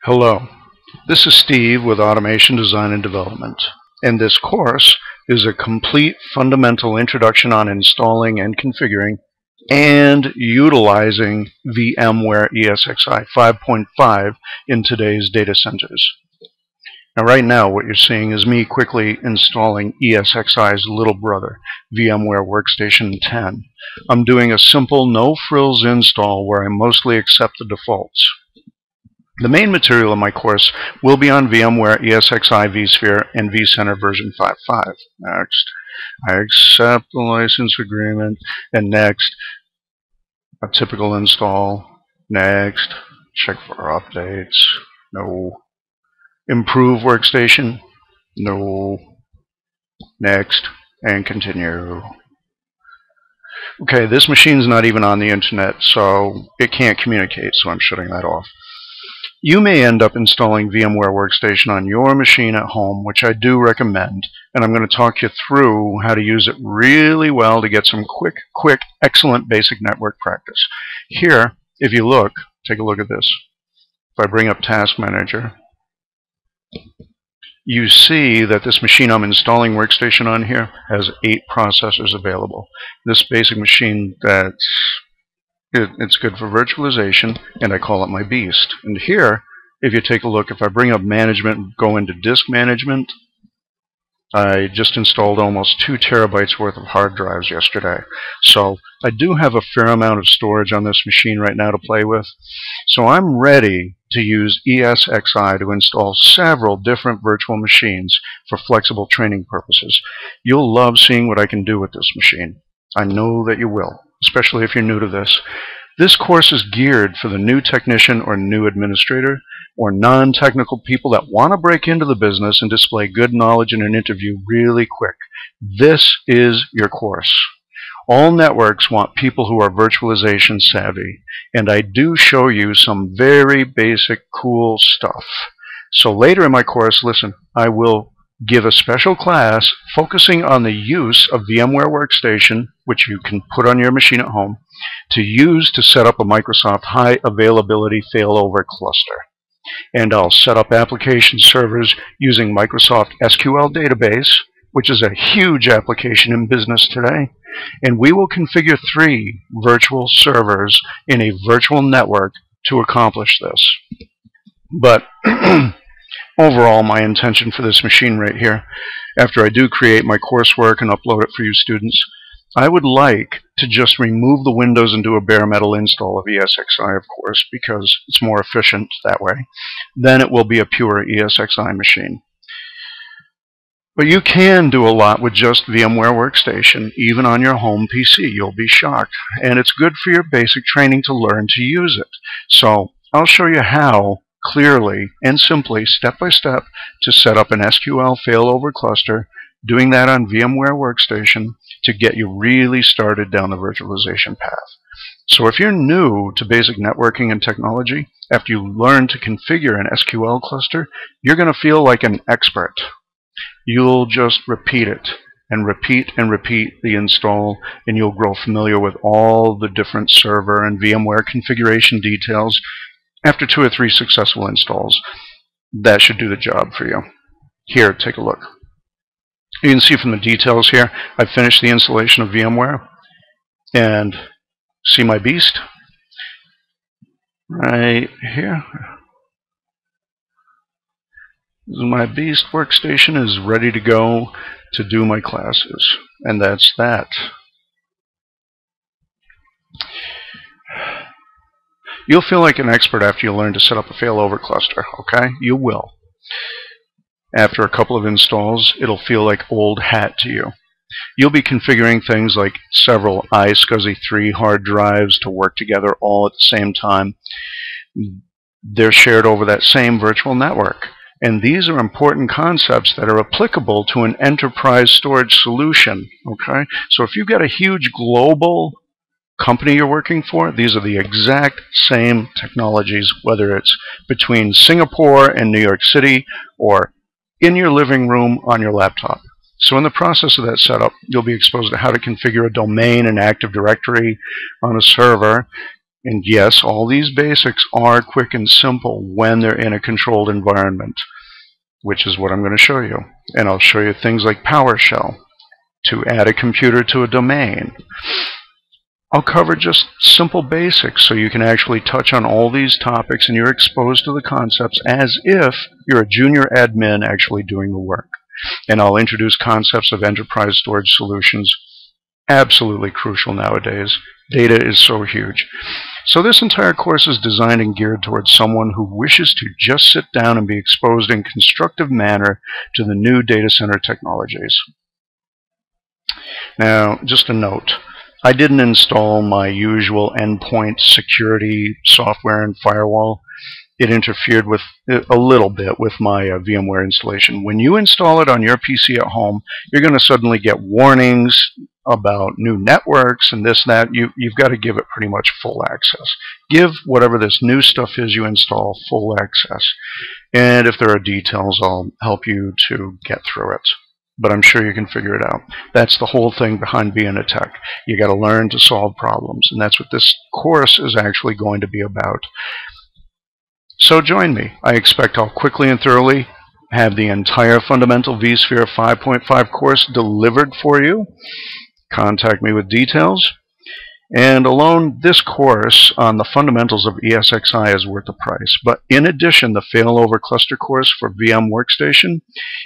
Hello, this is Steve with Automation Design and Development, and this course is a complete fundamental introduction on installing and configuring and utilizing vMware ESXi 5.5 in today's data centers. Now right now what you're seeing is me quickly installing ESXi's little brother, vMware WorkStation 10. I'm doing a simple no-frills install where I mostly accept the defaults. The main material in my course will be on vMware, ESXi, vSphere, and vCenter version 5.5. Next. I accept the license agreement, and next. A typical install. Next. Check for updates. No. Improve workstation. No. Next. And continue. Okay, this machine's not even on the internet, so it can't communicate, so I'm shutting that off. You may end up installing vMware Workstation on your machine at home, which I do recommend, and I'm going to talk you through how to use it really well to get some quick, excellent basic network practice. Here, if you look, take a look at this. If I bring up Task Manager, you see that this machine I'm installing Workstation on here has 8 processors available. This basic machine it's good for virtualization, and I call it my beast. And here, if you take a look, if I bring up management and go into disk management, I just installed almost 2 terabytes worth of hard drives yesterday. So I do have a fair amount of storage on this machine right now to play with. So I'm ready to use ESXi to install several different virtual machines for flexible training purposes. You'll love seeing what I can do with this machine. I know that you will, especially if you're new to this. This course is geared for the new technician or new administrator or non-technical people that want to break into the business and display good knowledge in an interview really quick. This is your course. All networks want people who are virtualization savvy, and I do show you some very basic cool stuff. So later in my course, listen, I will give a special class focusing on the use of vMware Workstation, which you can put on your machine at home, to use to set up a Microsoft High Availability Failover Cluster. And I'll set up application servers using Microsoft SQL Database, which is a huge application in business today. And we will configure 3 virtual servers in a virtual network to accomplish this. But overall, my intention for this machine right here, after I do create my coursework and upload it for you students, I would like to just remove the Windows and do a bare metal install of ESXi, of course, because it's more efficient that way. Then it will be a pure ESXi machine. But you can do a lot with just vMware Workstation, even on your home PC. You'll be shocked. And it's good for your basic training to learn to use it. So I'll show you how clearly and simply, step by step, to set up an SQL failover cluster, doing that on vMware Workstation to get you really started down the virtualization path. So if you're new to basic networking and technology, after you learn to configure an SQL cluster, you're going to feel like an expert. You'll just repeat it and repeat the install, and you'll grow familiar with all the different server and VMware configuration details. After 2 or 3 successful installs, that should do the job for you. Here, take a look. You can see from the details here, I've finished the installation of VMware. And see my beast? Right here. My beast workstation is ready to go to do my classes. And that's that. You'll feel like an expert after you learn to set up a failover cluster, okay? You will. After a couple of installs, it'll feel like old hat to you. You'll be configuring things like several iSCSI 3 hard drives to work together all at the same time. They're shared over that same virtual network. And these are important concepts that are applicable to an enterprise storage solution, okay? So if you've got a huge global company you're working for, these are the exact same technologies, whether it's between Singapore and New York City or in your living room on your laptop. So in the process of that setup, you'll be exposed to how to configure a domain and Active Directory on a server And yes, all these basics are quick and simple when they're in a controlled environment, which is what I'm going to show you. And I'll show you things like PowerShell to add a computer to a domain. I'll cover just simple basics so you can actually touch on all these topics and you're exposed to the concepts as if you're a junior admin actually doing the work. And I'll introduce concepts of enterprise storage solutions, absolutely crucial nowadays. Data is so huge. So this entire course is designed and geared towards someone who wishes to just sit down and be exposed in a constructive manner to the new data center technologies. Now, just a note. I didn't install my usual endpoint security software and firewall. It interfered with a little bit with my vMware installation. When you install it on your PC at home, you're going to suddenly get warnings about new networks and this, that. You've got to give it pretty much full access. Give whatever this new stuff is you install full access. And if there are details, I'll help you to get through it. But I'm sure you can figure it out. That's the whole thing behind being a tech. You got to learn to solve problems, and that's what this course is actually going to be about. So join me. I expect I'll quickly and thoroughly have the entire Fundamental vSphere 5.5 course delivered for you. Contact me with details. And alone, this course on the fundamentals of ESXi is worth the price. But in addition, the Failover cluster course for vmWorkstation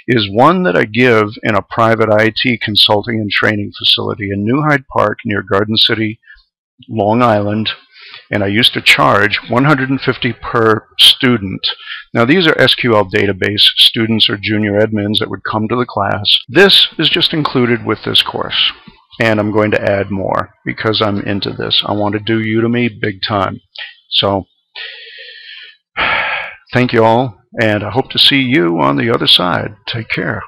is one that I give in a private IT consulting and training facility in New Hyde Park near Garden City, Long Island. And I used to charge $150 per student. Now these are SQL database students or junior admins that would come to the class. This is just included with this course. And I'm going to add more because I'm into this. I want to do Udemy big time. So thank you all, and I hope to see you on the other side. Take care.